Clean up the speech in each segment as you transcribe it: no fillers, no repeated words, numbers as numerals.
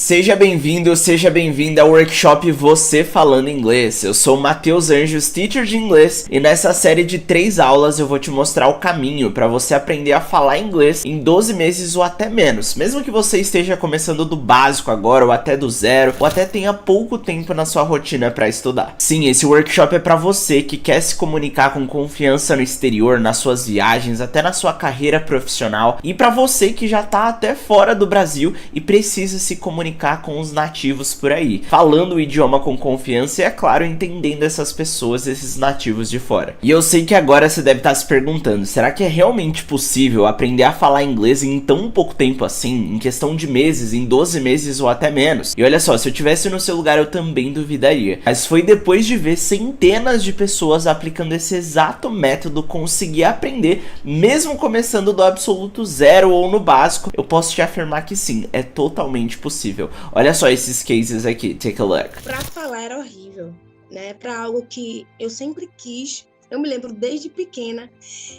Seja bem-vindo, seja bem-vinda ao workshop Você Falando Inglês. Eu sou o Matheus Anjos, teacher de inglês, e nessa série de 3 aulas eu vou te mostrar o caminho para você aprender a falar inglês em 12 meses ou até menos. Mesmo que você esteja começando do básico agora, ou até do zero, ou até tenha pouco tempo na sua rotina para estudar. Sim, esse workshop é para você que quer se comunicar com confiança no exterior, nas suas viagens, até na sua carreira profissional, e para você que já tá até fora do Brasil e precisa se comunicar com os nativos por aí, falando o idioma com confiança e, é claro, entendendo essas pessoas, esses nativos de fora. E eu sei que agora você deve estar se perguntando, será que é realmente possível aprender a falar inglês em tão pouco tempo assim, em questão de meses, em 12 meses ou até menos? E olha só, se eu tivesse no seu lugar eu também duvidaria, mas foi depois de ver centenas de pessoas aplicando esse exato método conseguir aprender, mesmo começando do absoluto zero ou no básico. Eu posso te afirmar que sim, é totalmente possível. Olha só esses cases aqui, take a look. Pra falar era horrível, né? Pra algo que eu sempre quis. Eu me lembro desde pequena,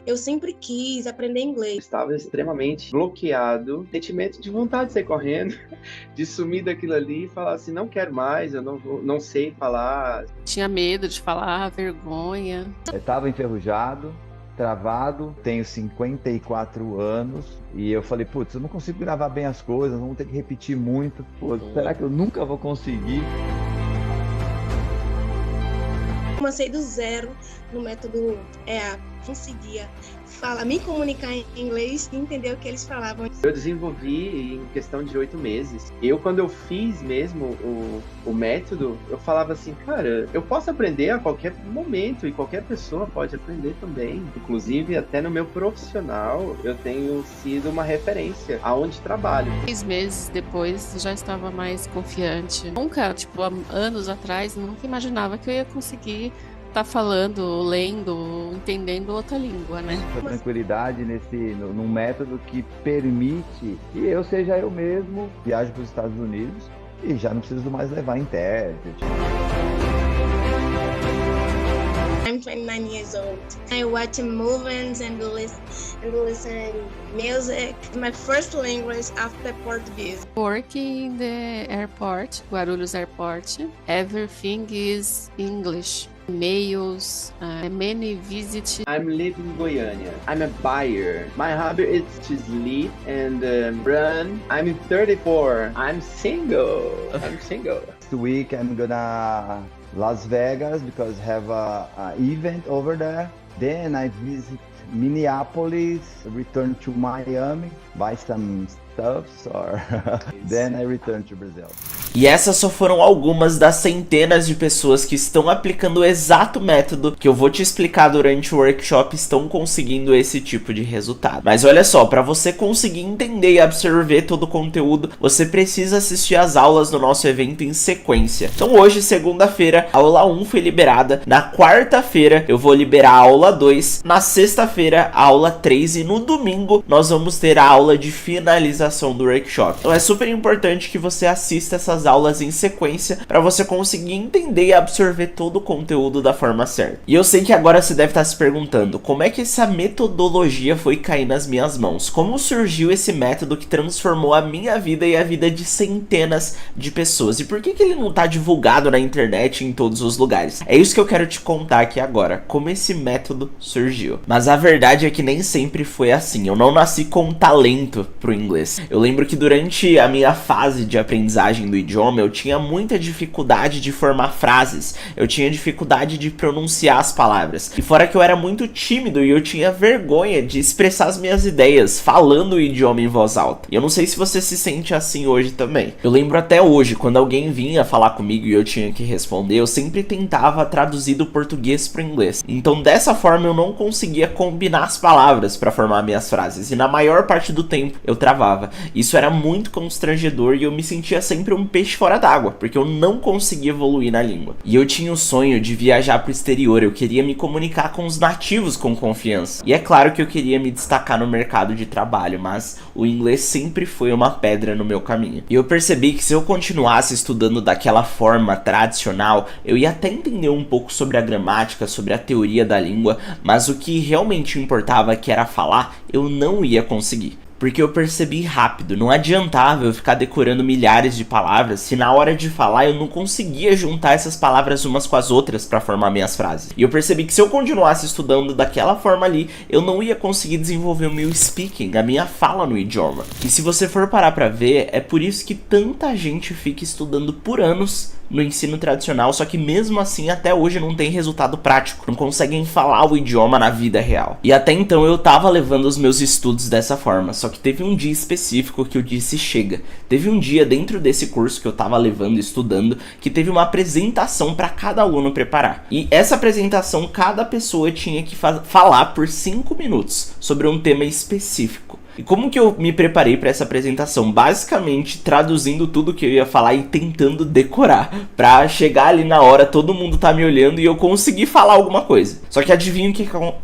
eu sempre quis aprender inglês. Estava extremamente bloqueado, sentimento de vontade de sair correndo, de sumir daquilo ali e falar assim, não quero mais, eu não sei falar. Tinha medo de falar, vergonha. Eu estava enferrujado, travado, tenho 54 anos e eu falei, putz, eu não consigo gravar bem as coisas, vamos ter que repetir muito, putz, será que eu nunca vou conseguir? Comecei do zero no método EA, conseguia me comunicar em inglês e entender o que eles falavam. Eu desenvolvi em questão de 8 meses. Quando eu fiz mesmo o método, eu falava assim, cara, eu posso aprender a qualquer momento e qualquer pessoa pode aprender também. Inclusive, até no meu profissional, eu tenho sido uma referência aonde trabalho. 6 meses depois, já estava mais confiante. Nunca, anos atrás, nunca imaginava que eu ia conseguir tá falando, lendo, entendendo outra língua, né? A tranquilidade num método que permite que eu seja eu mesmo, viajo para os Estados Unidos e já não preciso mais levar intérprete. I'm 29 years old. I watch movies and listen music. My first language after Portuguese. Working in the airport, Guarulhos Airport, everything is English. Emails, many visits. I'm living in Goiânia. I'm a buyer. My hobby is to sleep and run. I'm 34. I'm single. This week I'm gonna Las Vegas because have a event over there. Then I visit Minneapolis, return to Miami, buy some stuffs, or then I return to Brazil. E essas só foram algumas das centenas de pessoas que estão aplicando o exato método que eu vou te explicar durante o workshop, estão conseguindo esse tipo de resultado. Mas olha só, para você conseguir entender e absorver todo o conteúdo, você precisa assistir às aulas do nosso evento em sequência. Então hoje, segunda-feira, a aula 1 foi liberada, na quarta-feira eu vou liberar a aula 2, na sexta-feira a aula 3 e no domingo nós vamos ter a aula de finalização do workshop. Então é super importante que você assista essas aulas em sequência para você conseguir entender e absorver todo o conteúdo da forma certa. E eu sei que agora você deve estar se perguntando, como é que essa metodologia foi cair nas minhas mãos? Como surgiu esse método que transformou a minha vida e a vida de centenas de pessoas? E por que ele não está divulgado na internet em todos os lugares? É isso que eu quero te contar aqui agora, como esse método surgiu. Mas a verdade é que nem sempre foi assim. Eu não nasci com talento pro inglês. Eu lembro que durante a minha fase de aprendizagem do idioma, eu tinha muita dificuldade de formar frases, eu tinha dificuldade de pronunciar as palavras, e fora que eu era muito tímido e eu tinha vergonha de expressar as minhas ideias falando o idioma em voz alta. E eu não sei se você se sente assim hoje também. Eu lembro até hoje, quando alguém vinha falar comigo e eu tinha que responder, eu sempre tentava traduzir do português para o inglês. Então dessa forma eu não conseguia combinar as palavras para formar minhas frases, e na maior parte do tempo eu travava. Isso era muito constrangedor e eu me sentia sempre um peixe fora d'água, porque eu não conseguia evoluir na língua. E eu tinha o sonho de viajar pro exterior, eu queria me comunicar com os nativos com confiança. E é claro que eu queria me destacar no mercado de trabalho, mas o inglês sempre foi uma pedra no meu caminho. E eu percebi que se eu continuasse estudando daquela forma tradicional, eu ia até entender um pouco sobre a gramática, sobre a teoria da língua, mas o que realmente importava, que era falar, eu não ia conseguir. porque eu percebi rápido, não adiantava eu ficar decorando milhares de palavras se na hora de falar eu não conseguia juntar essas palavras umas com as outras para formar minhas frases. E eu percebi que se eu continuasse estudando daquela forma ali, eu não ia conseguir desenvolver o meu speaking, a minha fala no idioma. E se você for parar pra ver, é por isso que tanta gente fica estudando por anos no ensino tradicional, só que mesmo assim até hoje não tem resultado prático, não conseguem falar o idioma na vida real. E até então eu tava levando os meus estudos dessa forma, só que teve um dia específico que eu disse chega. Teve um dia dentro desse curso que eu tava levando e estudando, que teve uma apresentação para cada aluno preparar. E essa apresentação, cada pessoa tinha que falar por 5 minutos sobre um tema específico. E como que eu me preparei para essa apresentação? Basicamente traduzindo tudo que eu ia falar e tentando decorar, pra chegar ali na hora, todo mundo tá me olhando e eu conseguir falar alguma coisa. Só que adivinha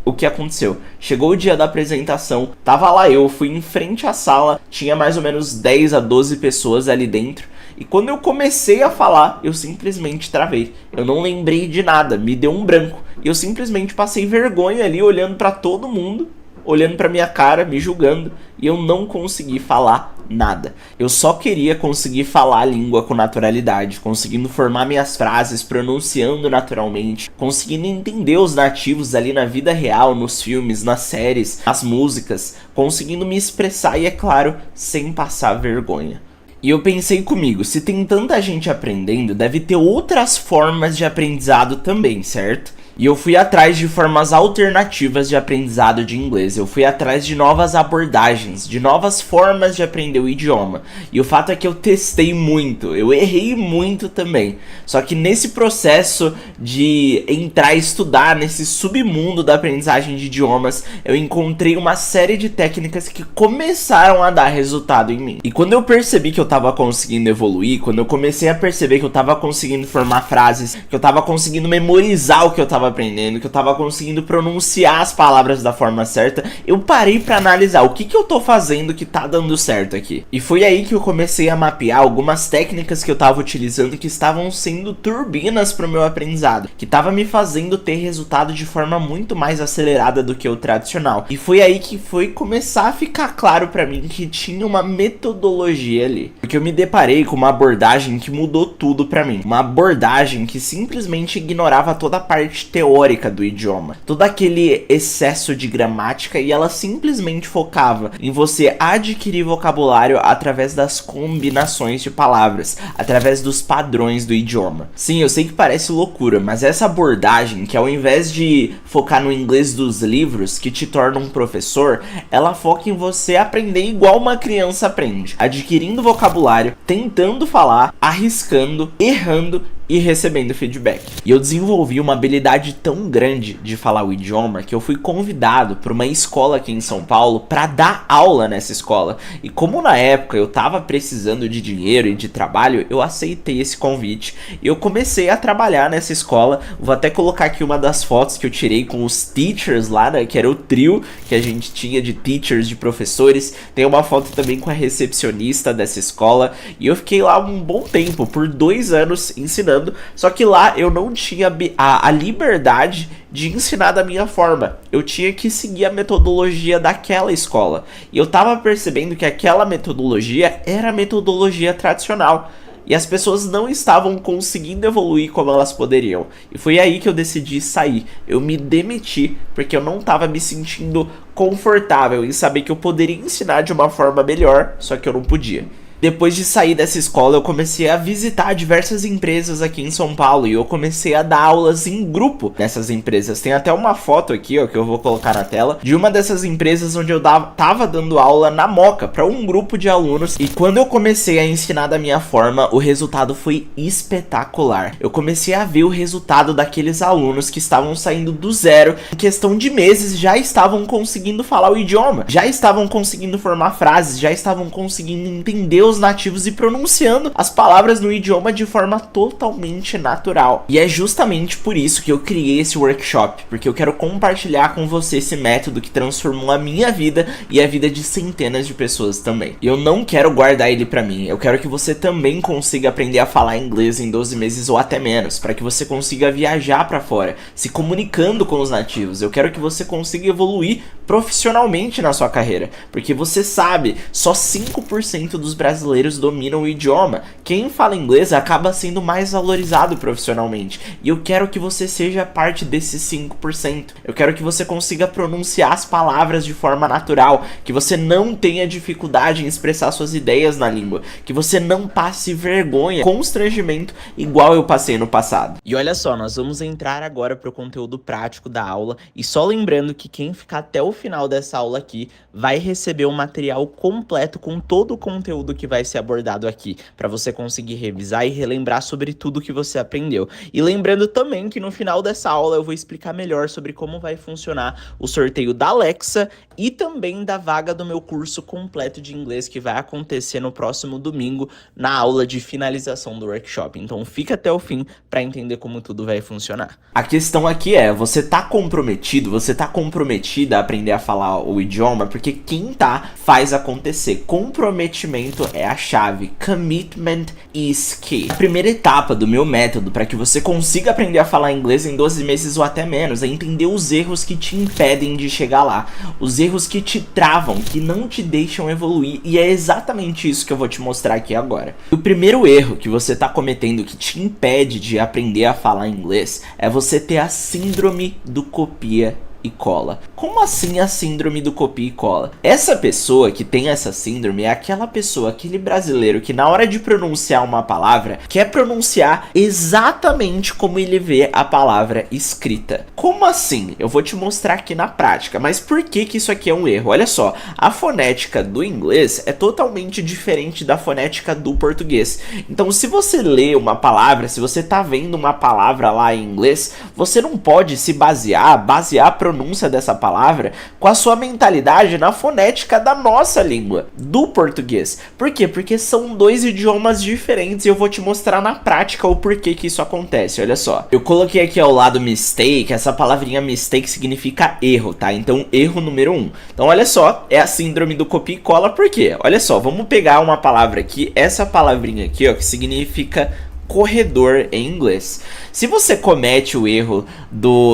o que aconteceu? Chegou o dia da apresentação, tava lá eu, fui em frente à sala, tinha mais ou menos 10 a 12 pessoas ali dentro. E quando eu comecei a falar, eu simplesmente travei. Eu não lembrei de nada, me deu um branco. E eu simplesmente passei vergonha ali, olhando pra todo mundo, olhando pra minha cara, me julgando, e eu não consegui falar nada. Eu só queria conseguir falar a língua com naturalidade, conseguindo formar minhas frases, pronunciando naturalmente, conseguindo entender os nativos ali na vida real, nos filmes, nas séries, nas músicas, conseguindo me expressar e, é claro, sem passar vergonha. E eu pensei comigo, se tem tanta gente aprendendo, deve ter outras formas de aprendizado também, certo? E eu fui atrás de formas alternativas de aprendizado de inglês. Eu fui atrás de novas abordagens, de novas formas de aprender o idioma. E o fato é que eu testei muito, eu errei muito também. Só que nesse processo de entrar e estudar nesse submundo da aprendizagem de idiomas, eu encontrei uma série de técnicas que começaram a dar resultado em mim. E quando eu percebi que eu tava conseguindo evoluir, quando eu comecei a perceber que eu tava conseguindo formar frases, que eu tava conseguindo memorizar o que eu tava aprendendo, que eu tava conseguindo pronunciar as palavras da forma certa, eu parei pra analisar o que eu tô fazendo que tá dando certo aqui. E foi aí que eu comecei a mapear algumas técnicas que eu tava utilizando que estavam sendo turbinas pro meu aprendizado, que tava me fazendo ter resultado de forma muito mais acelerada do que o tradicional. E foi aí que foi começar a ficar claro pra mim que tinha uma metodologia ali. Porque eu me deparei com uma abordagem que mudou tudo pra mim. Uma abordagem que simplesmente ignorava toda a parte teórica do idioma, todo aquele excesso de gramática, e ela simplesmente focava em você adquirir vocabulário através das combinações de palavras, através dos padrões do idioma. Sim, eu sei que parece loucura, mas essa abordagem, que ao invés de focar no inglês dos livros, que te torna um professor, ela foca em você aprender igual uma criança aprende, adquirindo vocabulário, tentando falar, arriscando, errando e recebendo feedback. E eu desenvolvi uma habilidade tão grande de falar o idioma que eu fui convidado por uma escola aqui em São Paulo para dar aula nessa escola. E como na época eu tava precisando de dinheiro e de trabalho, eu aceitei esse convite e eu comecei a trabalhar nessa escola. Vou até colocar aqui uma das fotos que eu tirei com os teachers lá, né, que era o trio que a gente tinha de teachers, de professores. Tem uma foto também com a recepcionista dessa escola, e eu fiquei lá um bom tempo, por 2 anos ensinando. Só que lá eu não tinha a liberdade de ensinar da minha forma. Eu tinha que seguir a metodologia daquela escola. E eu tava percebendo que aquela metodologia era a metodologia tradicional. E as pessoas não estavam conseguindo evoluir como elas poderiam. E foi aí que eu decidi sair. Eu me demiti porque eu não estava me sentindo confortável em saber que eu poderia ensinar de uma forma melhor, só que eu não podia. Depois de sair dessa escola, eu comecei a visitar diversas empresas aqui em São Paulo e eu comecei a dar aulas em grupo nessas empresas. Tem até uma foto aqui, ó, que eu vou colocar na tela, de uma dessas empresas onde eu tava dando aula na Moca para um grupo de alunos. E quando eu comecei a ensinar da minha forma, o resultado foi espetacular. Eu comecei a ver o resultado daqueles alunos que estavam saindo do zero. Em questão de meses, já estavam conseguindo falar o idioma, já estavam conseguindo formar frases, já estavam conseguindo entender os nativos e pronunciando as palavras no idioma de forma totalmente natural. E é justamente por isso que eu criei esse workshop, porque eu quero compartilhar com você esse método que transformou a minha vida e a vida de centenas de pessoas também. E eu não quero guardar ele pra mim, eu quero que você também consiga aprender a falar inglês em 12 meses ou até menos, para que você consiga viajar pra fora, se comunicando com os nativos. Eu quero que você consiga evoluir profissionalmente na sua carreira. Porque você sabe, só 5% dos brasileiros dominam o idioma. Quem fala inglês acaba sendo mais valorizado profissionalmente. E eu quero que você seja parte desses 5%. Eu quero que você consiga pronunciar as palavras de forma natural, que você não tenha dificuldade em expressar suas ideias na língua, que você não passe vergonha, constrangimento igual eu passei no passado. E olha só, nós vamos entrar agora para o conteúdo prático da aula, e só lembrando que quem ficar até o final dessa aula aqui vai receber um material completo com todo o conteúdo que vai ser abordado aqui, para você conseguir revisar e relembrar sobre tudo que você aprendeu. E lembrando também que no final dessa aula eu vou explicar melhor sobre como vai funcionar o sorteio da Alexa e também da vaga do meu curso completo de inglês que vai acontecer no próximo domingo na aula de finalização do workshop. Então fica até o fim para entender como tudo vai funcionar. A questão aqui é, você tá comprometido, você tá comprometida a aprender a falar o idioma, porque quem tá faz acontecer. Comprometimento é a chave. Commitment is key. A primeira etapa do meu método para que você consiga aprender a falar inglês em 12 meses ou até menos é entender os erros que te impedem de chegar lá. Os erros que te travam, que não te deixam evoluir, e é exatamente isso que eu vou te mostrar aqui agora. O primeiro erro que você tá cometendo que te impede de aprender a falar inglês é você ter a síndrome do copia e cola. Como assim a síndrome do copia e cola? Essa pessoa que tem essa síndrome é aquela pessoa, aquele brasileiro que na hora de pronunciar uma palavra, quer pronunciar exatamente como ele vê a palavra escrita. Como assim? Eu vou te mostrar aqui na prática, mas por que que isso aqui é um erro? Olha só, a fonética do inglês é totalmente diferente da fonética do português. Então se você lê uma palavra, se você tá vendo uma palavra lá em inglês, você não pode se basear a pronúncia dessa palavra com a sua mentalidade na fonética da nossa língua, do português. Por quê? Porque são dois idiomas diferentes e eu vou te mostrar na prática o porquê que isso acontece. Olha só, eu coloquei aqui ao lado mistake, essa palavrinha mistake significa erro, tá? Então, erro número 1. Então, olha só, é a síndrome do copia e cola, por quê? Olha só, vamos pegar uma palavra aqui, essa palavrinha aqui, ó, que significa corredor em inglês. Se você comete o erro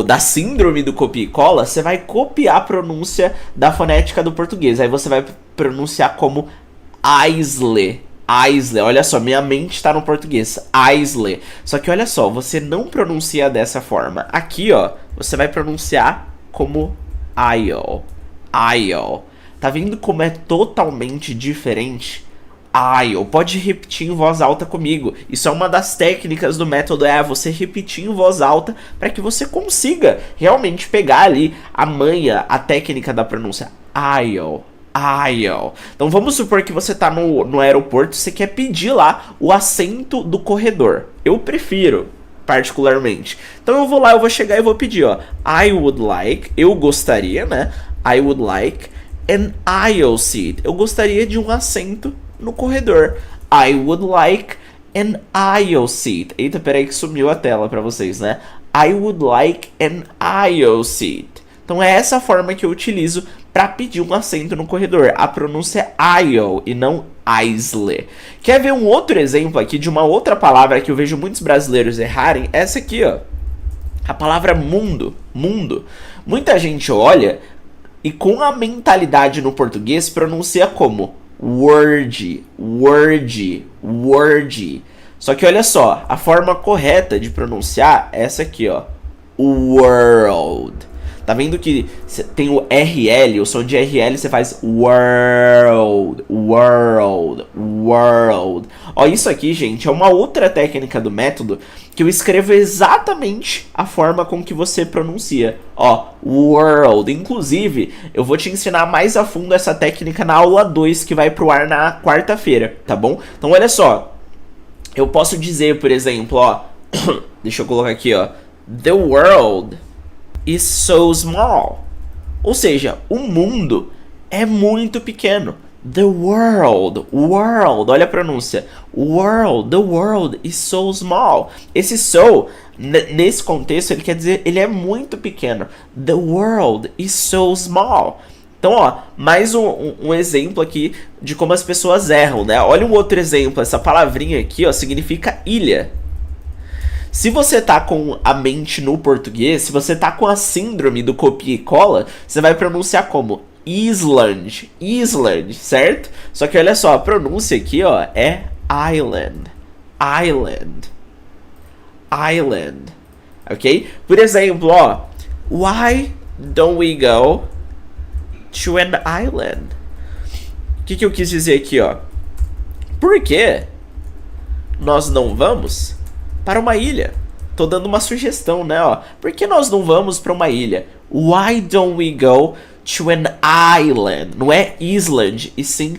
da síndrome do copia e cola, você vai copiar a pronúncia da fonética do português. Aí você vai pronunciar como Aisley. Aisley, olha só, minha mente tá no português, Aisley. Só que olha só, você não pronuncia dessa forma. Aqui, ó, você vai pronunciar como Isle. Isle. Tá vendo como é totalmente diferente? Pode repetir em voz alta comigo. Isso é uma das técnicas do método, é você repetir em voz alta para que você consiga realmente pegar ali a manha, a técnica da pronúncia. Isle. Então vamos supor que você tá no aeroporto, você quer pedir lá o assento do corredor. Eu prefiro, particularmente. Então eu vou lá, eu vou chegar e vou pedir, ó. I would like, eu gostaria, né? I would like an aisle seat. Eu gostaria de um assento no corredor. I would like an aisle seat. Eita, peraí que sumiu a tela pra vocês, né? I would like an aisle seat. Então é essa forma que eu utilizo para pedir um assento no corredor. A pronúncia é aisle e não Aisley. Quer ver um outro exemplo aqui de uma outra palavra que eu vejo muitos brasileiros errarem? Essa aqui, ó. A palavra mundo. Mundo. Muita gente olha e com a mentalidade no português pronuncia como word. Só que olha só, a forma correta de pronunciar é essa aqui, ó. World. Tá vendo que tem o RL, o som de RL você faz world. Ó, isso aqui, gente, é uma outra técnica do método que eu escrevo exatamente a forma com que você pronuncia. Ó, world. Inclusive, eu vou te ensinar mais a fundo essa técnica na aula 2 que vai pro ar na quarta-feira, tá bom? Então, olha só. Eu posso dizer, por exemplo, ó, deixa eu colocar aqui, ó. The world is so small. Ou seja, o mundo é muito pequeno. The world, olha a pronúncia. The world is so small. Esse so, nesse contexto, ele quer dizer, ele é muito pequeno. The world is so small. Então, ó, mais um exemplo aqui de como as pessoas erram, né? Olha um outro exemplo, essa palavrinha aqui, ó, significa ilha. Se você tá com a mente no português, se você tá com a síndrome do copia e cola, você vai pronunciar como Island, Island, certo? Só que olha só, a pronúncia aqui, ó, é island, island, island, ok? Por exemplo, ó, why don't we go to an island? O que eu quis dizer aqui, ó? Por que nós não vamos para uma ilha? Tô dando uma sugestão, né, ó. Por que nós não vamos para uma ilha? Why don't we go to an island? Não é island, e sim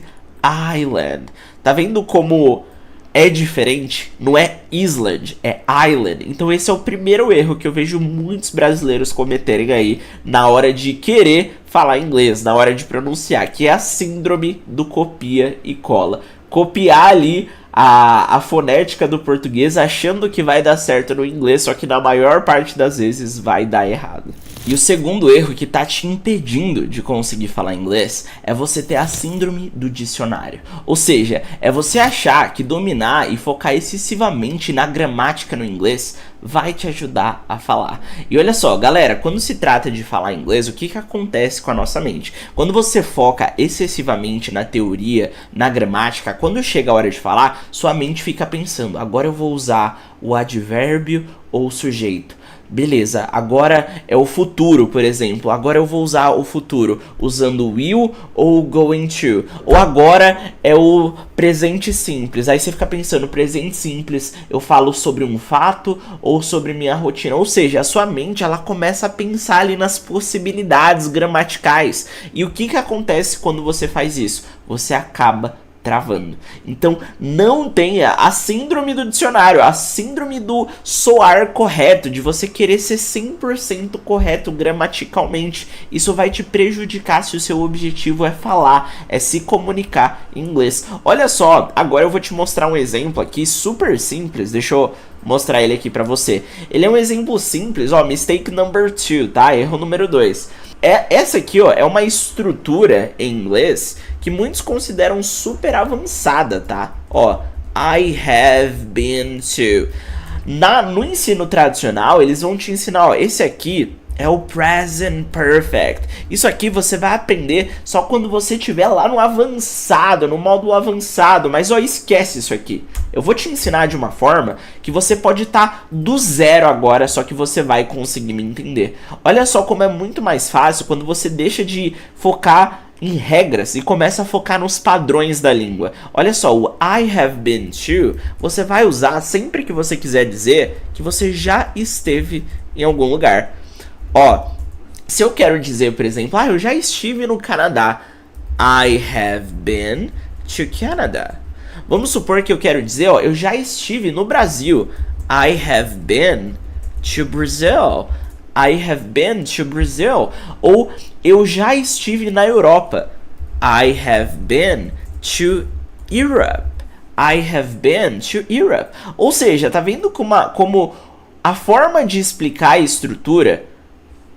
island. Tá vendo como é diferente? Não é island, é island. Então esse é o primeiro erro que eu vejo muitos brasileiros cometerem aí na hora de querer falar inglês, na hora de pronunciar, que é a síndrome do copia e cola. Copiar ali a fonética do português achando que vai dar certo no inglês, só que na maior parte das vezes vai dar errado. E o segundo erro que tá te impedindo de conseguir falar inglês é você ter a síndrome do dicionário. Ou seja, é você achar que dominar e focar excessivamente na gramática no inglês vai te ajudar a falar. E olha só, galera, quando se trata de falar inglês, o que acontece com a nossa mente? Quando você foca excessivamente na teoria, na gramática, quando chega a hora de falar, sua mente fica pensando, agora eu vou usar o advérbio ou o sujeito. Beleza, agora é o futuro, por exemplo. Agora eu vou usar o futuro usando will ou going to. Ou agora é o presente simples. Aí você fica pensando, presente simples, eu falo sobre um fato ou sobre minha rotina. Ou seja, a sua mente ela começa a pensar ali nas possibilidades gramaticais. E o que acontece quando você faz isso? Você acaba travando. Então não tenha a síndrome do dicionário, a síndrome do soar correto, de você querer ser 100% correto gramaticalmente. Isso vai te prejudicar se o seu objetivo é falar, é se comunicar em inglês. Olha só, agora eu vou te mostrar um exemplo aqui super simples, deixa eu mostrar ele aqui pra você. Ele é um exemplo simples, ó, mistake number 2, tá? Erro número 2. Essa aqui, ó, é uma estrutura em inglês que muitos consideram super avançada, tá? Ó, I have been to. No ensino tradicional, eles vão te ensinar, ó, esse aqui é o present perfect. Isso aqui você vai aprender só quando você estiver lá no avançado, no módulo avançado. Mas ó, esquece isso aqui. Eu vou te ensinar de uma forma que você pode estar do zero agora, só que você vai conseguir me entender. Olha só como é muito mais fácil quando você deixa de focar em regras e começa a focar nos padrões da língua. Olha só, o I have been to, você vai usar sempre que você quiser dizer que você já esteve em algum lugar. Ó, se eu quero dizer, por exemplo, eu já estive no Canadá. I have been to Canada. Vamos supor que eu quero dizer, ó, eu já estive no Brasil. I have been to Brazil. I have been to Brazil. Ou eu já estive na Europa. I have been to Europe. I have been to Europe. Ou seja, tá vendo como a forma de explicar a estrutura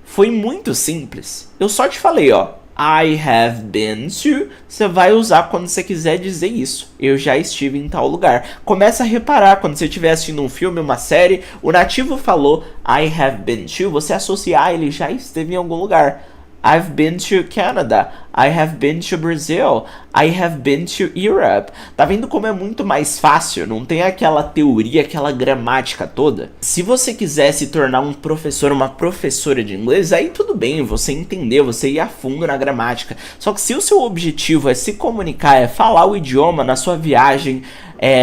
foi muito simples. Eu só te falei, ó, I have been to, você vai usar quando você quiser dizer isso. Eu já estive em tal lugar. Começa a reparar, quando você estiver assistindo um filme, uma série, o nativo falou I have been to, você associa, ele já esteve em algum lugar. I've been to Canada. I have been to Brazil. I have been to Europe. Tá vendo como é muito mais fácil? Não tem aquela teoria, aquela gramática toda. Se você quiser se tornar um professor, uma professora de inglês, aí tudo bem, você entender, você ir a fundo na gramática. Só que se o seu objetivo é se comunicar, é falar o idioma na sua viagem,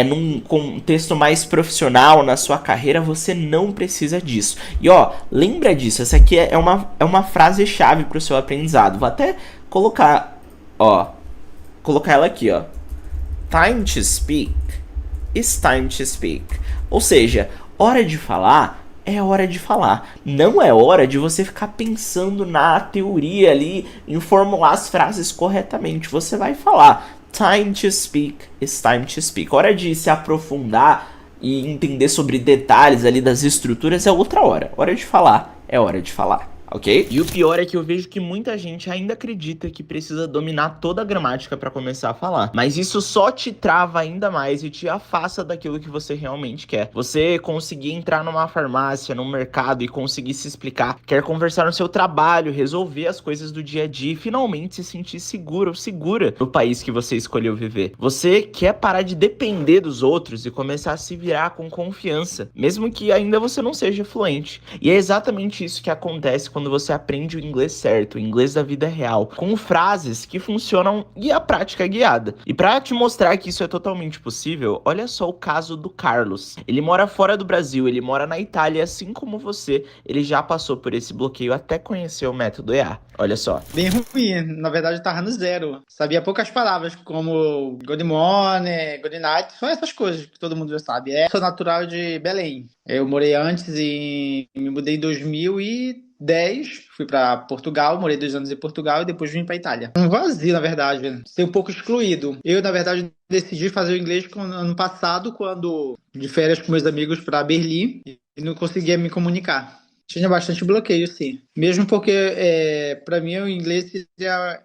num contexto mais profissional na sua carreira, você não precisa disso. E ó, lembra disso, essa aqui é uma frase-chave para o seu aprendizado. Vou até colocar ela aqui, ó. Time to speak is time to speak. Ou seja, hora de falar é hora de falar. Não é hora de você ficar pensando na teoria ali, em formular as frases corretamente. Você vai falar. Time to speak is time to speak. Hora de se aprofundar e entender sobre detalhes ali das estruturas é outra hora. Hora de falar é hora de falar. ok? E o pior é que eu vejo que muita gente ainda acredita que precisa dominar toda a gramática para começar a falar. Mas isso só te trava ainda mais e te afasta daquilo que você realmente quer. Você conseguir entrar numa farmácia, num mercado e conseguir se explicar, quer conversar no seu trabalho, resolver as coisas do dia a dia e finalmente se sentir seguro ou segura no país que você escolheu viver. Você quer parar de depender dos outros e começar a se virar com confiança, mesmo que ainda você não seja fluente. E é exatamente isso que acontece quando você aprende o inglês certo, o inglês da vida real, com frases que funcionam e a prática é guiada. E para te mostrar que isso é totalmente possível, olha só o caso do Carlos. Ele mora fora do Brasil, ele mora na Itália, assim como você, ele já passou por esse bloqueio até conhecer o método EA. Olha só. Bem ruim, na verdade eu tava no zero. Sabia poucas palavras, como good morning, good night, são essas coisas que todo mundo já sabe. Sou natural de Belém. Eu morei antes e me mudei em 2010, fui para Portugal, morei 2 anos em Portugal e depois vim para Itália. Um vazio, na verdade, ser um pouco excluído. Eu, na verdade, decidi fazer o inglês ano passado, quando de férias com meus amigos para Berlim e não conseguia me comunicar. Tinha bastante bloqueio, sim. Mesmo porque, para mim, o inglês seria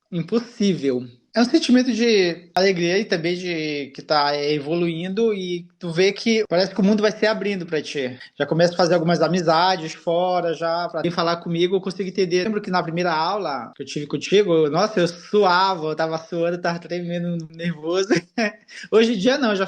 impossível. É um sentimento de alegria e também de que tá evoluindo e tu vê que parece que o mundo vai se abrindo pra ti. Já começo a fazer algumas amizades fora, já pra vir falar comigo, eu consigo entender. Eu lembro que na primeira aula que eu tive contigo, nossa, eu suava, eu tava suando, tava tremendo, nervoso. Hoje em dia não, já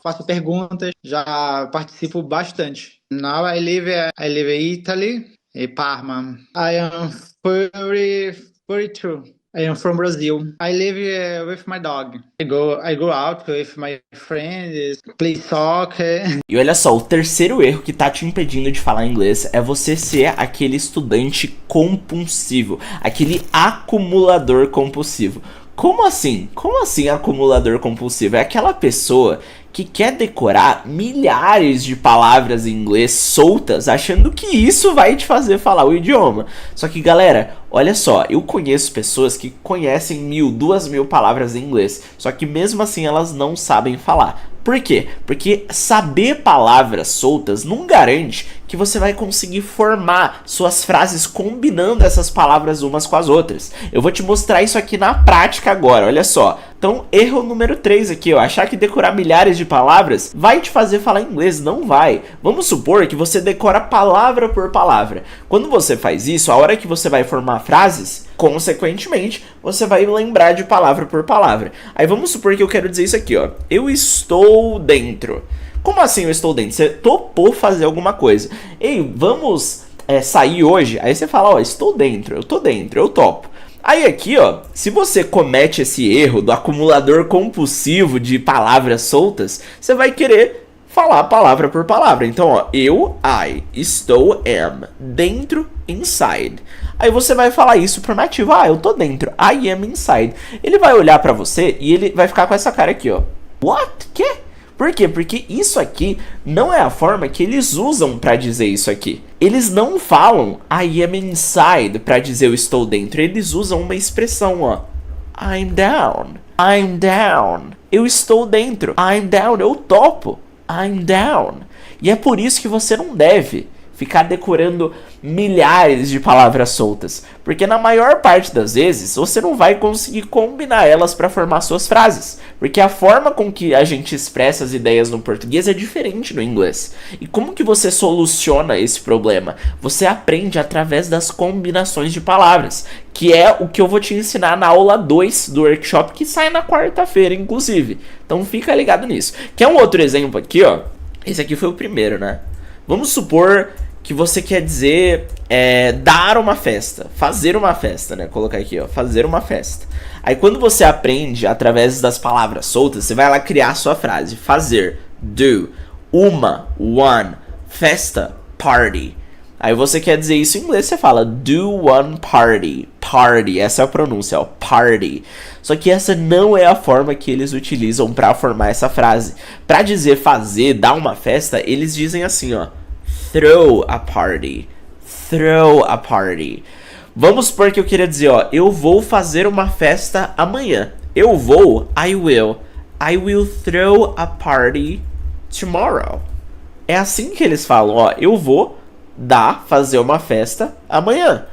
faço perguntas, já participo bastante. Now I live in Italy, in Parma. I am 42. I am from Brazil. I live with my dog. I go out with my friends, play soccer. E olha só, o terceiro erro que tá te impedindo de falar inglês é você ser aquele estudante compulsivo, aquele acumulador compulsivo. Como assim? Como assim acumulador compulsivo? É aquela pessoa que quer decorar milhares de palavras em inglês soltas, achando que isso vai te fazer falar o idioma. Só que, galera, olha só, eu conheço pessoas que conhecem 1.000, 2.000 palavras em inglês, só que mesmo assim elas não sabem falar. Por quê? Porque saber palavras soltas não garante que você vai conseguir formar suas frases combinando essas palavras umas com as outras. Eu vou te mostrar isso aqui na prática agora, olha só. Então, erro número 3 aqui, ó. Achar que decorar milhares de palavras vai te fazer falar inglês. Não vai. Vamos supor que você decora palavra por palavra. Quando você faz isso, a hora que você vai formar frases, consequentemente, você vai lembrar de palavra por palavra. Aí vamos supor que eu quero dizer isso aqui, ó. Eu estou dentro. Como assim eu estou dentro? Você topou fazer alguma coisa. Ei, vamos sair hoje? Aí você fala, ó, estou dentro, eu tô dentro, eu topo. Aí aqui, ó, se você comete esse erro do acumulador compulsivo de palavras soltas, você vai querer falar palavra por palavra. Então, ó, eu, I, estou, am, dentro, inside. Aí você vai falar isso pro nativo, eu tô dentro, I am inside. Ele vai olhar pra você e ele vai ficar com essa cara aqui, ó. What? Que? Por quê? Porque isso aqui não é a forma que eles usam pra dizer isso aqui. Eles não falam I am inside pra dizer eu estou dentro. Eles usam uma expressão, ó. I'm down. I'm down. Eu estou dentro. I'm down. Eu topo. I'm down. E é por isso que você não deve ficar decorando milhares de palavras soltas, porque na maior parte das vezes você não vai conseguir combinar elas para formar suas frases, porque a forma com que a gente expressa as ideias no português é diferente no inglês. E como que você soluciona esse problema? Você aprende através das combinações de palavras, que é o que eu vou te ensinar na aula 2 do workshop, que sai na quarta-feira, inclusive. Então fica ligado nisso. Quer um outro exemplo aqui, ó? Esse aqui foi o primeiro, né? Vamos supor que você quer dizer dar uma festa, fazer uma festa, né? Colocar aqui, ó, fazer uma festa. Aí quando você aprende através das palavras soltas, você vai lá criar a sua frase. Fazer, do, uma, one, festa, party. Aí você quer dizer isso em inglês, você fala do one party, party, essa é a pronúncia, ó, party. Só que essa não é a forma que eles utilizam para formar essa frase. Para dizer fazer, dar uma festa, eles dizem assim, ó, throw a party, throw a party. Vamos supor que eu queria dizer, ó, eu vou fazer uma festa amanhã. Eu vou, I will throw a party tomorrow. É assim que eles falam, ó, eu vou dá fazer uma festa amanhã.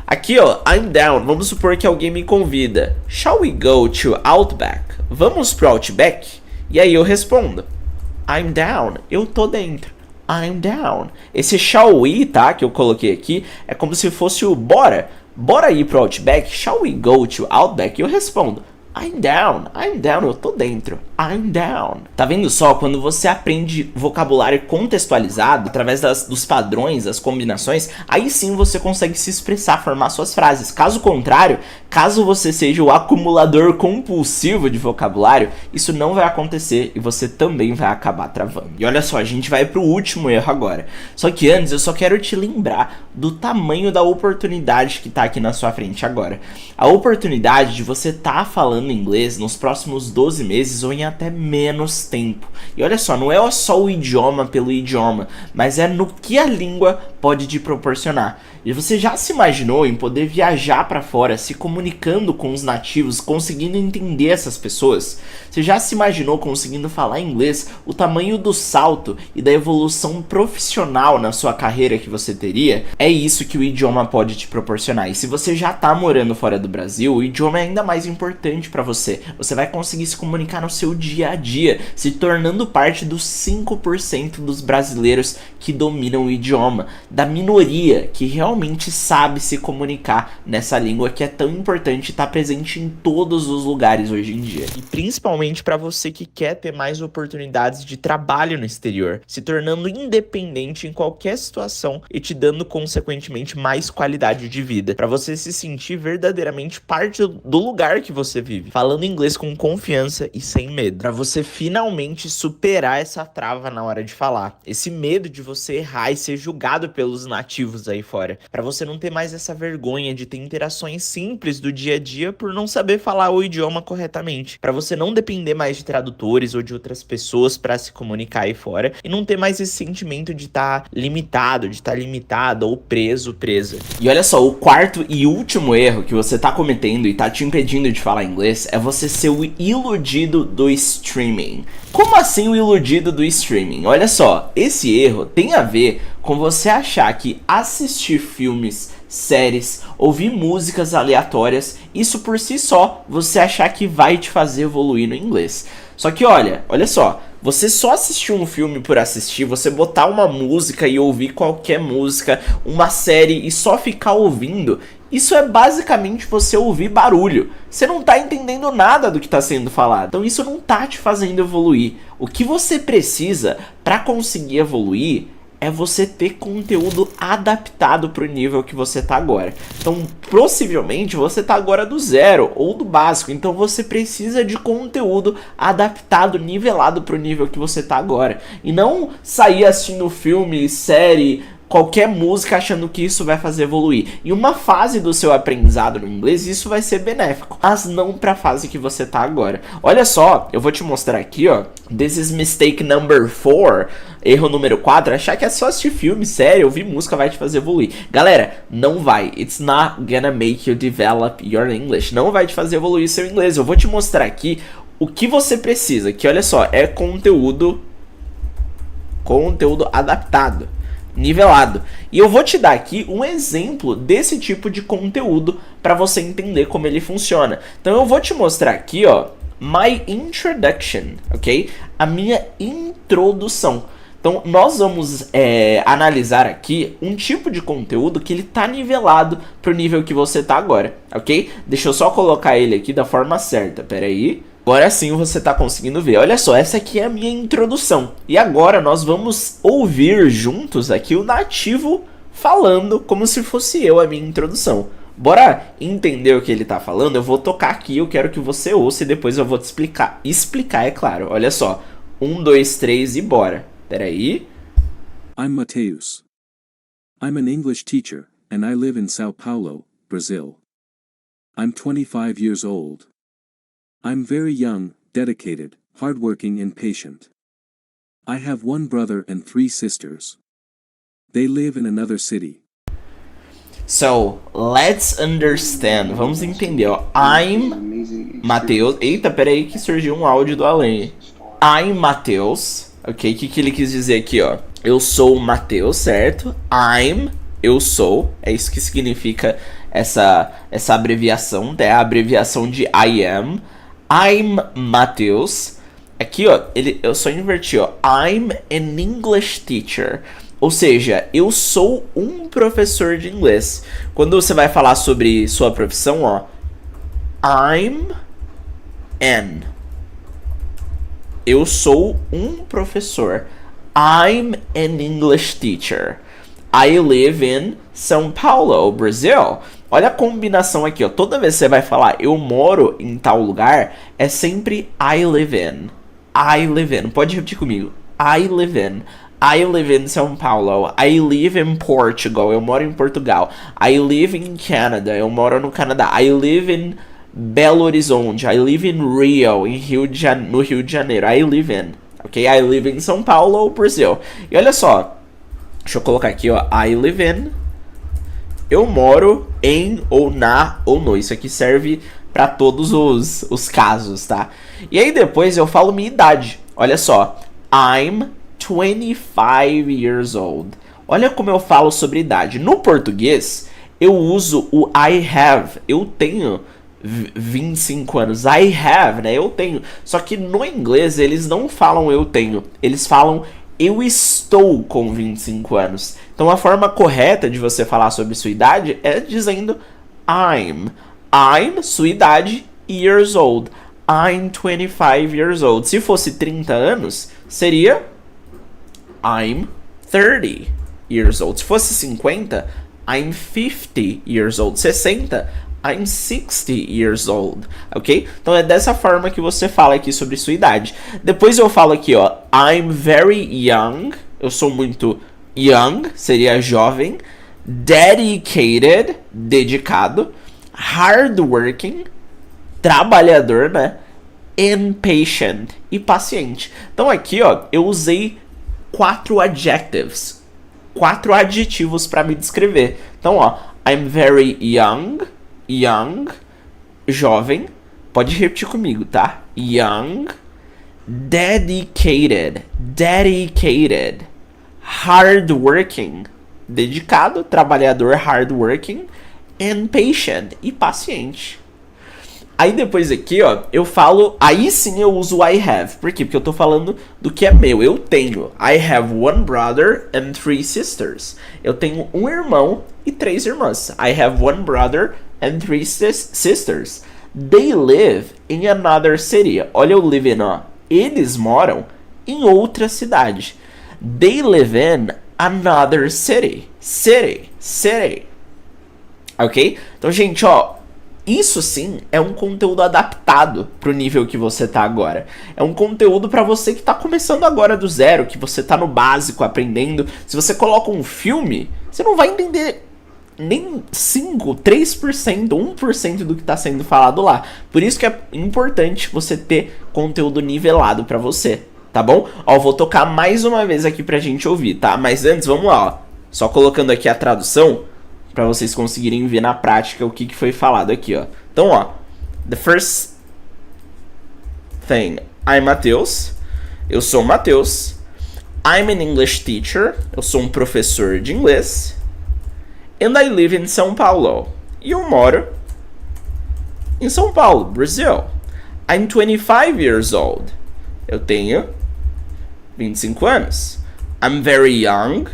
Aqui, ó, I'm down. Vamos supor que alguém me convida. Shall we go to Outback? Vamos pro Outback? E aí eu respondo, I'm down. Eu tô dentro. I'm down. Esse shall we, tá, que eu coloquei aqui, é como se fosse o bora. Bora ir pro Outback? Shall we go to Outback? Eu respondo, I'm down, eu tô dentro. I'm down. Tá vendo só? Quando você aprende vocabulário contextualizado, através dos padrões, das combinações, aí sim você consegue se expressar, formar suas frases. Caso contrário, caso você seja o acumulador compulsivo de vocabulário, isso não vai acontecer e você também vai acabar travando. E olha só, a gente vai pro último erro agora. Só que antes eu só quero te lembrar do tamanho da oportunidade que tá aqui na sua frente agora. A oportunidade de você tá falando inglês nos próximos 12 meses ou em até menos tempo. E olha só, não é só o idioma pelo idioma, mas é no que a língua pode te proporcionar. E você já se imaginou em poder viajar para fora, se comunicando com os nativos, conseguindo entender essas pessoas? Você já se imaginou conseguindo falar inglês, o tamanho do salto e da evolução profissional na sua carreira que você teria? É isso que o idioma pode te proporcionar. E se você já tá morando fora do Brasil, o idioma é ainda mais importante para você. Você vai conseguir se comunicar no seu dia a dia, se tornando parte dos 5% dos brasileiros que dominam o idioma, da minoria que realmente sabe se comunicar nessa língua que é tão importante e está presente em todos os lugares hoje em dia. E principalmente para você que quer ter mais oportunidades de trabalho no exterior, se tornando independente em qualquer situação e te dando consequentemente mais qualidade de vida, para você se sentir verdadeiramente parte do lugar que você vive, falando inglês com confiança e sem medo, para você finalmente superar essa trava na hora de falar, esse medo de você errar e ser julgado pelos nativos aí fora, para você não ter mais essa vergonha de ter interações simples do dia a dia por não saber falar o idioma corretamente, para você não depender mais de tradutores ou de outras pessoas para se comunicar aí fora e não ter mais esse sentimento de estar limitado, ou preso, presa. E olha só, o quarto e último erro que você tá cometendo e tá te impedindo de falar inglês é você ser o iludido do streaming. Como assim o iludido do streaming? Olha só, esse erro tem a ver com você achar que assistir filmes, séries, ouvir músicas aleatórias, isso por si só, você achar que vai te fazer evoluir no inglês. Só que olha só, você só assistir um filme por assistir, você botar uma música e ouvir qualquer música, uma série e só ficar ouvindo, isso é basicamente você ouvir barulho. Você não tá entendendo nada do que tá sendo falado. Então isso não tá te fazendo evoluir. O que você precisa para conseguir evoluir é você ter conteúdo adaptado pro nível que você tá agora. Então, possivelmente, você tá agora do zero ou do básico. Então, você precisa de conteúdo adaptado, nivelado pro nível que você tá agora. E não sair assistindo filme, série, qualquer música achando que isso vai fazer evoluir. Em uma fase do seu aprendizado no inglês, isso vai ser benéfico, mas não para a fase que você tá agora. Olha só, eu vou te mostrar aqui, ó. This is mistake number 4. Erro número 4, achar que é só assistir filme, série, ouvir música vai te fazer evoluir. Galera, não vai. It's not gonna make you develop your English. Não vai te fazer evoluir seu inglês. Eu vou te mostrar aqui o que você precisa, que olha só, é conteúdo adaptado, nivelado. E eu vou te dar aqui um exemplo desse tipo de conteúdo para você entender como ele funciona. Então eu vou te mostrar aqui, ó, my introduction, ok? A minha introdução. Então nós vamos analisar aqui um tipo de conteúdo que ele tá nivelado pro nível que você tá agora, ok? Deixa eu só colocar ele aqui da forma certa, peraí. Agora sim você tá conseguindo ver. Olha só, essa aqui é a minha introdução. E agora nós vamos ouvir juntos aqui o nativo falando como se fosse eu a minha introdução. Bora entender o que ele tá falando? Eu vou tocar aqui, eu quero que você ouça e depois eu vou te explicar. Explicar, é claro. Olha só. 1, 2, 3 e bora. Peraí. I'm Mateus. I'm an English teacher, and I live in São Paulo, Brazil. I'm 25 years old. I'm very young, dedicated, hardworking and patient. I have one brother and 3 sisters. They live in another city. So, let's understand. Vamos entender, ó. I'm Mateus. Eita, peraí que surgiu um áudio do além. I'm Mateus. Ok, o que ele quis dizer aqui, ó? Eu sou o Matheus, certo? Eu sou. É isso que significa essa abreviação. É a abreviação de I am. I'm Matheus. Aqui, ó, eu só inverti, ó. I'm an English teacher. Ou seja, eu sou um professor de inglês. Quando você vai falar sobre sua profissão, ó. I'm an. Eu sou um professor. I'm an English teacher. I live in São Paulo, Brasil. Olha a combinação aqui, ó. Toda vez que você vai falar eu moro em tal lugar, é sempre I live in. I live in. Pode repetir comigo. I live in. I live in São Paulo. I live in Portugal. Eu moro em Portugal. I live in Canada. Eu moro no Canadá. I live in Belo Horizonte. I live in Rio. No Rio de Janeiro. I live in. Ok? I live in São Paulo, Brasil. E olha só. Deixa eu colocar aqui, ó. I live in. Eu moro em, ou na, ou no. Isso aqui serve para todos os casos, tá? E aí depois eu falo minha idade. Olha só. I'm 25 years old. Olha como eu falo sobre idade. No português, eu uso o I have. Eu tenho 25 anos. I have, né? Eu tenho. Só que no inglês, eles não falam eu tenho. Eles falam eu estou com 25 anos. Então a forma correta de você falar sobre sua idade é dizendo I'm. I'm, sua idade, years old. I'm 25 years old. Se fosse 30 anos, seria I'm 30 years old. Se fosse 50, I'm 50 years old. 60, I'm 60 years old, ok? Então é dessa forma que você fala aqui sobre sua idade. Depois eu falo aqui, ó, I'm very young. Eu sou muito young, seria jovem. Dedicated, dedicado. Hardworking, trabalhador, né? And patient, e paciente. Então aqui, ó, eu usei 4 adjectives. 4 adjetivos para me descrever. Então, ó, I'm very young, jovem. Pode repetir comigo, tá? Young, dedicated, hardworking, dedicado, trabalhador, hardworking, and patient, e paciente. Aí depois aqui, ó, eu falo, aí sim eu uso I have. Por quê? Porque eu tô falando do que é meu. Eu tenho. I have one brother and 3 sisters. Eu tenho um irmão e 3 irmãs. I have one brother and 3 sisters. They live in another city. Olha o live in, ó. Eles moram em outra cidade. They live in another city. City. Ok? Então, gente, ó, isso sim é um conteúdo adaptado pro nível que você tá agora. É um conteúdo para você que tá começando agora do zero, que você tá no básico aprendendo. Se você coloca um filme, você não vai entender nem 5, 3%, 1% do que tá sendo falado lá. Por isso que é importante você ter conteúdo nivelado para você, tá bom? Ó, vou tocar mais uma vez aqui pra gente ouvir, tá? Mas antes, vamos lá, ó. Só colocando aqui a tradução para vocês conseguirem ver na prática o que foi falado aqui, ó. Então, ó, the first thing, I'm Matheus. Eu sou Matheus. I'm an English teacher. Eu sou um professor de inglês. And I live in São Paulo. E eu moro em São Paulo, Brasil. I'm 25 years old. Eu tenho 25 anos. I'm very young.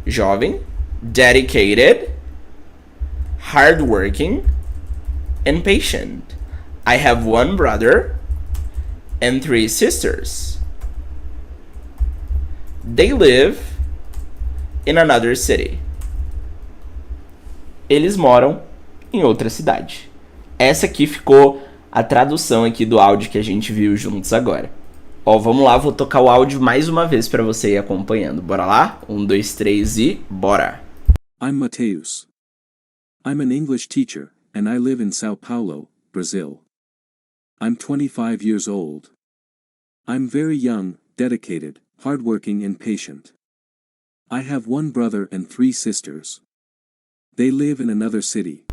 Jovem. Dedicated, hardworking, and patient. I have one brother and 3 sisters. They live in another city. Eles moram em outra cidade. Essa aqui ficou a tradução aqui do áudio que a gente viu juntos agora. Ó, vamos lá, vou tocar o áudio mais uma vez para você ir acompanhando. Bora lá? 1, 2, 3 e bora! I'm Mateus. I'm an English teacher, and I live in Sao Paulo, Brazil. I'm 25 years old. I'm very young, dedicated, hardworking, and patient. I have one brother and 3 sisters. They live in another city.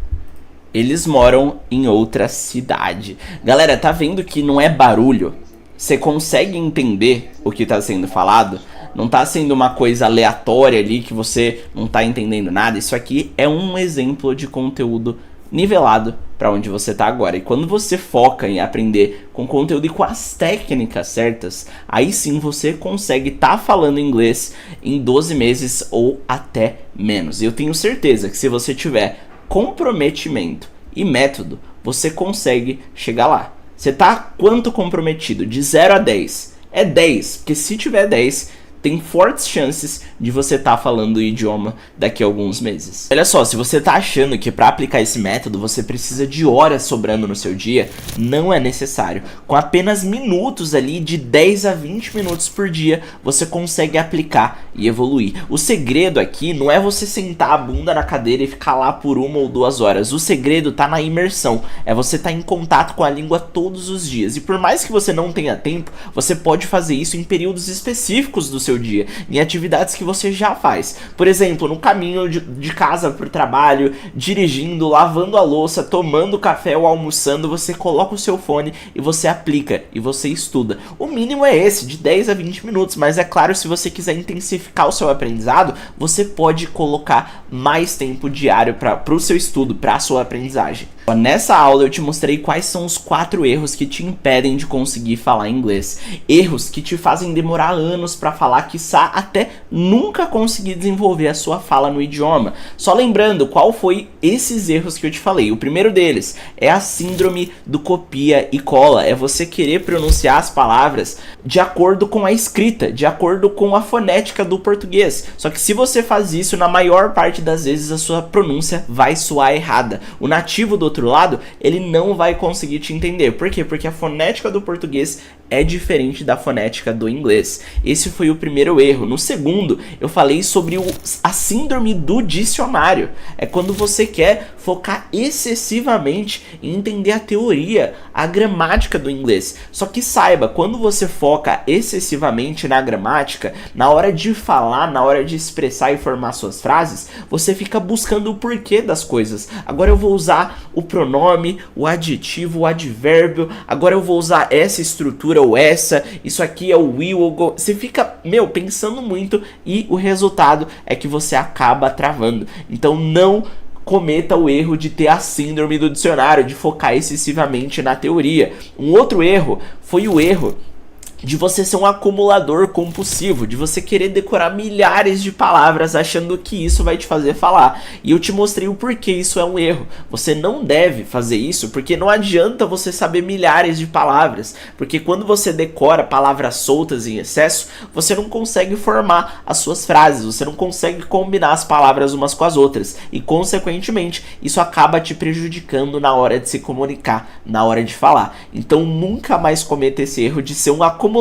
Eles moram em outra cidade. Galera, tá vendo que não é barulho? Você consegue entender o que está sendo falado? Não está sendo uma coisa aleatória ali que você não está entendendo nada. Isso aqui é um exemplo de conteúdo nivelado para onde você está agora. E quando você foca em aprender com conteúdo e com as técnicas certas, aí sim você consegue estar falando inglês em 12 meses ou até menos. E eu tenho certeza que se você tiver comprometimento e método, você consegue chegar lá. Você tá quanto comprometido? De 0 a 10. É 10, porque se tiver 10, tem fortes chances de você estar falando o idioma daqui a alguns meses. Olha só, se você tá achando que para aplicar esse método você precisa de horas sobrando no seu dia, não é necessário. Com apenas minutos ali, de 10 a 20 minutos por dia, você consegue aplicar e evoluir. O segredo aqui não é você sentar a bunda na cadeira e ficar lá por 1 ou 2 horas. O segredo tá na imersão, é você estar em contato com a língua todos os dias. E por mais que você não tenha tempo, você pode fazer isso em períodos específicos do seu dia, em atividades que você já faz. Por exemplo, no caminho de casa para o trabalho, dirigindo, lavando a louça, tomando café ou almoçando, você coloca o seu fone e você aplica e você estuda. O mínimo é esse, de 10 a 20 minutos, mas é claro, se você quiser intensificar o seu aprendizado, você pode colocar mais tempo diário para o seu estudo, para a sua aprendizagem. Nessa aula eu te mostrei quais são os 4 erros que te impedem de conseguir falar inglês. Erros que te fazem demorar anos para falar, quiçá até nunca conseguir desenvolver a sua fala no idioma. Só lembrando, qual foi esses erros que eu te falei? O primeiro deles é a síndrome do copia e cola. É você querer pronunciar as palavras de acordo com a escrita, de acordo com a fonética do português. Só que se você faz isso, na maior parte das vezes a sua pronúncia vai soar errada. O nativo do outro lado, ele não vai conseguir te entender. Por quê? Porque a fonética do português é diferente da fonética do inglês. Esse foi o primeiro erro. No segundo, eu falei sobre a síndrome do dicionário. É quando você quer focar excessivamente em entender a teoria, a gramática do inglês. Só que saiba, quando você foca excessivamente na gramática, na hora de falar, na hora de expressar e formar suas frases, você fica buscando o porquê das coisas. Agora eu vou usar o pronome, o adjetivo, o advérbio, agora eu vou usar essa estrutura ou essa, isso aqui é o will ou go. Você fica, pensando muito e o resultado é que você acaba travando. Então não cometa o erro de ter a síndrome do dicionário, de focar excessivamente na teoria. Um outro erro foi o erro de você ser um acumulador compulsivo, de você querer decorar milhares de palavras achando que isso vai te fazer falar. E eu te mostrei o porquê isso é um erro. Você não deve fazer isso, porque não adianta você saber milhares de palavras, porque quando você decora palavras soltas em excesso, você não consegue formar as suas frases, você não consegue combinar as palavras umas com as outras, e consequentemente isso acaba te prejudicando na hora de se comunicar, na hora de falar. Então nunca mais cometa esse erro de ser um acumulador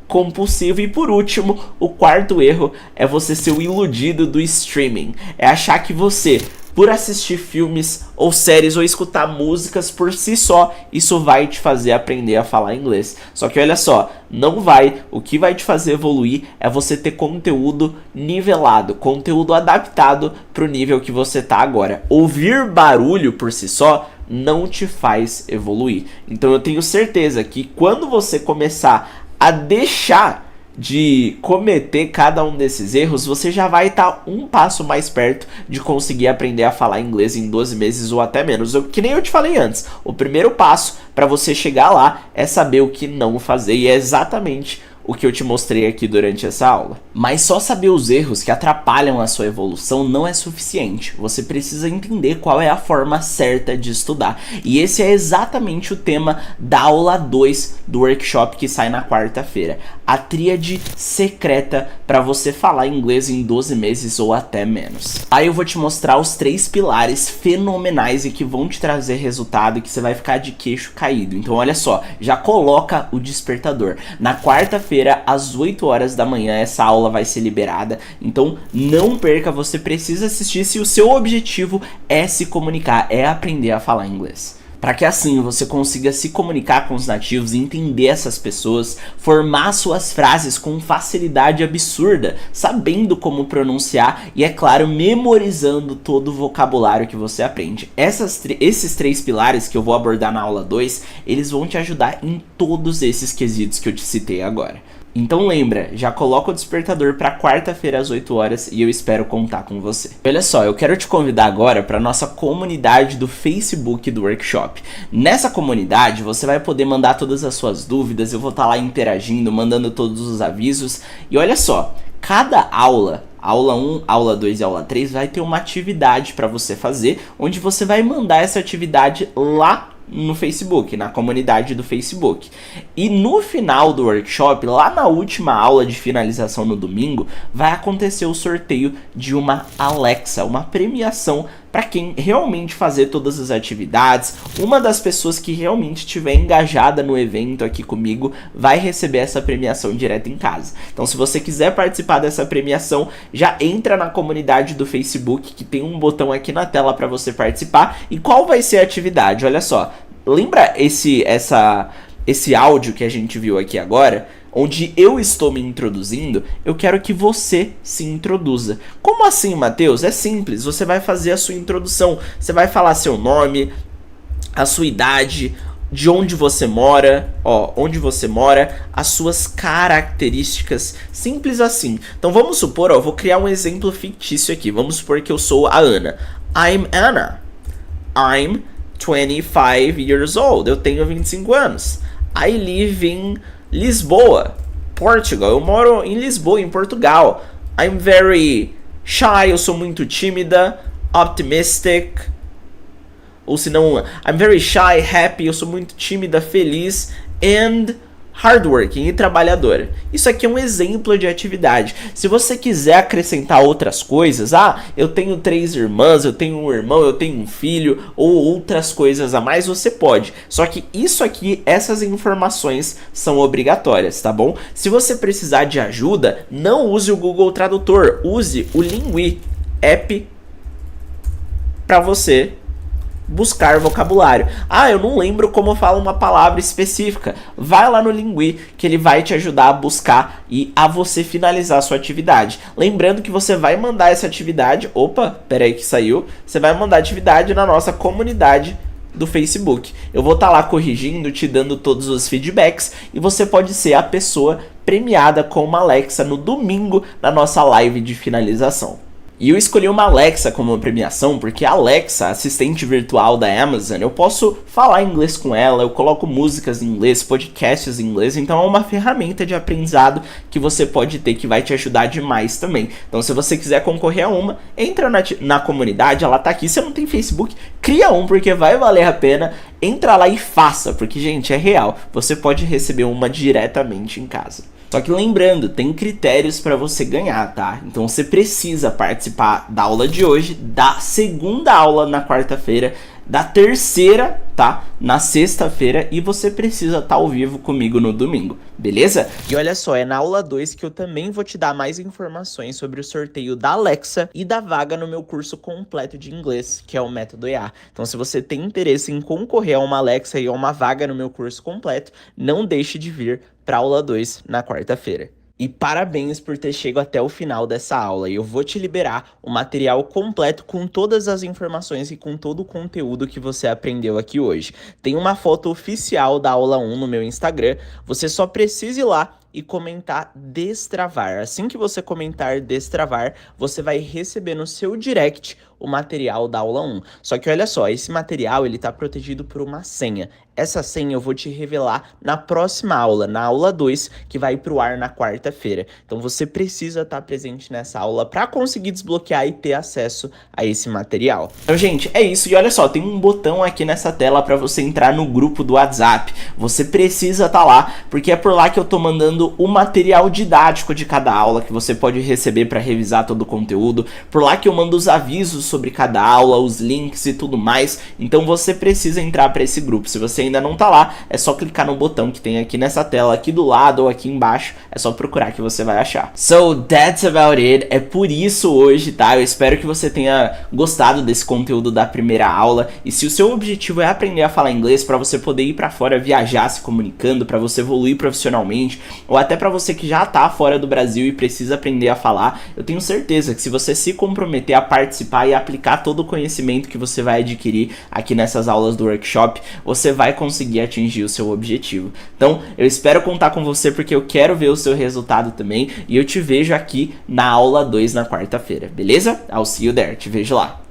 compulsivo. E por último, o quarto erro é você ser o iludido do streaming. É achar que você, por assistir filmes ou séries ou escutar músicas por si só, isso vai te fazer aprender a falar inglês. Só que olha só, não vai. O que vai te fazer evoluir é você ter conteúdo nivelado, conteúdo adaptado para o nível que você tá agora. Ouvir barulho por si só não te faz evoluir. Então eu tenho certeza que quando você começar a deixar de cometer cada um desses erros, você já vai estar um passo mais perto de conseguir aprender a falar inglês em 12 meses ou até menos. Que nem eu te falei antes, o primeiro passo para você chegar lá é saber o que não fazer, e é exatamente o que eu te mostrei aqui durante essa aula. Mas só saber os erros que atrapalham a sua evolução não é suficiente. Você precisa entender qual é a forma certa de estudar. E esse é exatamente o tema da aula 2 do workshop que sai na quarta-feira. A tríade secreta para você falar inglês em 12 meses ou até menos. Aí eu vou te mostrar os 3 pilares fenomenais e que vão te trazer resultado e que você vai ficar de queixo caído. Então olha só, já coloca o despertador. Na quarta-feira, às 8 horas da manhã, essa aula vai ser liberada, então não perca, você precisa assistir se o seu objetivo é se comunicar, é aprender a falar inglês. para que assim você consiga se comunicar com os nativos, entender essas pessoas, formar suas frases com facilidade absurda, sabendo como pronunciar e, é claro, memorizando todo o vocabulário que você aprende. Esses 3 pilares que eu vou abordar na aula 2, eles vão te ajudar em todos esses quesitos que eu te citei agora. Então lembra, já coloca o despertador para quarta-feira às 8 horas e eu espero contar com você. Olha só, eu quero te convidar agora para nossa comunidade do Facebook do workshop. Nessa comunidade você vai poder mandar todas as suas dúvidas, eu vou estar lá interagindo, mandando todos os avisos. E olha só, cada aula 1, aula 2 e aula 3 vai ter uma atividade para você fazer, onde você vai mandar essa atividade lá no Facebook, na comunidade do Facebook. E no final do workshop, lá na última aula de finalização no domingo, vai acontecer o sorteio de uma Alexa, uma premiação para quem realmente fazer todas as atividades. Uma das pessoas que realmente estiver engajada no evento aqui comigo vai receber essa premiação direto em casa. Então, se você quiser participar dessa premiação, já entra na comunidade do Facebook, que tem um botão aqui na tela para você participar. E qual vai ser a atividade? Olha só, lembra esse áudio que a gente viu aqui agora? Onde eu estou me introduzindo, eu quero que você se introduza. Como assim, Matheus? É simples, você vai fazer a sua introdução. Você vai falar seu nome, a sua idade, de onde você mora, onde você mora, as suas características, simples assim. Então vamos supor, eu vou criar um exemplo fictício aqui. Vamos supor que eu sou a Ana. I'm Anna. I'm 25 years old. Eu tenho 25 anos. I live in Lisboa, Portugal. Eu moro em Lisboa, em Portugal. I'm very shy. Eu sou muito tímida. Optimistic. Ou se não, I'm very shy, happy. Eu sou muito tímida, feliz. And hardworking, e trabalhadora. Isso aqui é um exemplo de atividade. Se você quiser acrescentar outras coisas, eu tenho 3 irmãs, eu tenho um irmão, eu tenho um filho, ou outras coisas a mais, você pode. Só que isso aqui, essas informações são obrigatórias, tá bom? Se você precisar de ajuda, não use o Google Tradutor, use o Lingui, app para você buscar vocabulário. Eu não lembro como fala uma palavra específica. Vai lá no Lingui, que ele vai te ajudar a buscar e a você finalizar a sua atividade. Lembrando que você vai mandar essa atividade... Opa, peraí que saiu. Você vai mandar a atividade na nossa comunidade do Facebook. Eu vou estar lá corrigindo, te dando todos os feedbacks e você pode ser a pessoa premiada com uma Alexa no domingo na nossa live de finalização. E eu escolhi uma Alexa como premiação porque a Alexa, assistente virtual da Amazon, eu posso falar inglês com ela, eu coloco músicas em inglês, podcasts em inglês, então é uma ferramenta de aprendizado que você pode ter que vai te ajudar demais também. Então se você quiser concorrer a uma, entra na comunidade, ela tá aqui. Se você não tem Facebook, cria um porque vai valer a pena. Entra lá e faça, porque gente, é real, você pode receber uma diretamente em casa. Só que lembrando, tem critérios para você ganhar, tá? Então você precisa participar da aula de hoje, da segunda aula na quarta-feira, da terceira, tá? Na sexta-feira, e você precisa estar ao vivo comigo no domingo, beleza? E olha só, é na aula 2 que eu também vou te dar mais informações sobre o sorteio da Alexa e da vaga no meu curso completo de inglês, que é o Método EA. Então se você tem interesse em concorrer a uma Alexa e a uma vaga no meu curso completo, não deixe de vir para aula 2 na quarta-feira. E parabéns por ter chegado até o final dessa aula. E eu vou te liberar o material completo com todas as informações e com todo o conteúdo que você aprendeu aqui hoje. Tem uma foto oficial da aula 1 no meu Instagram. Você só precisa ir lá e comentar destravar. Assim que você comentar destravar, você vai receber no seu direct o material da aula 1. Só que olha só, esse material ele tá protegido por uma senha. Essa senha eu vou te revelar na próxima aula, na aula 2, que vai pro ar na quarta-feira. Então você precisa estar presente nessa aula para conseguir desbloquear e ter acesso a esse material. Então, gente, é isso. E olha só, tem um botão aqui nessa tela para você entrar no grupo do WhatsApp. Você precisa estar lá, porque é por lá que eu tô mandando postando o material didático de cada aula que você pode receber para revisar todo o conteúdo. Por lá que eu mando os avisos sobre cada aula, os links e tudo mais. Então você precisa entrar para esse grupo. Se você ainda não tá lá, é só clicar no botão que tem aqui nessa tela, aqui do lado ou aqui embaixo. É só procurar que você vai achar. So that's about it. É por isso hoje, tá? Eu espero que você tenha gostado desse conteúdo da primeira aula. E se o seu objetivo é aprender a falar inglês para você poder ir para fora viajar se comunicando, para você evoluir profissionalmente, ou até para você que já tá fora do Brasil e precisa aprender a falar, eu tenho certeza que se você se comprometer a participar e aplicar todo o conhecimento que você vai adquirir aqui nessas aulas do workshop, você vai conseguir atingir o seu objetivo. Então, eu espero contar com você porque eu quero ver o seu resultado também, e eu te vejo aqui na aula 2 na quarta-feira, beleza? I'll see you there, te vejo lá.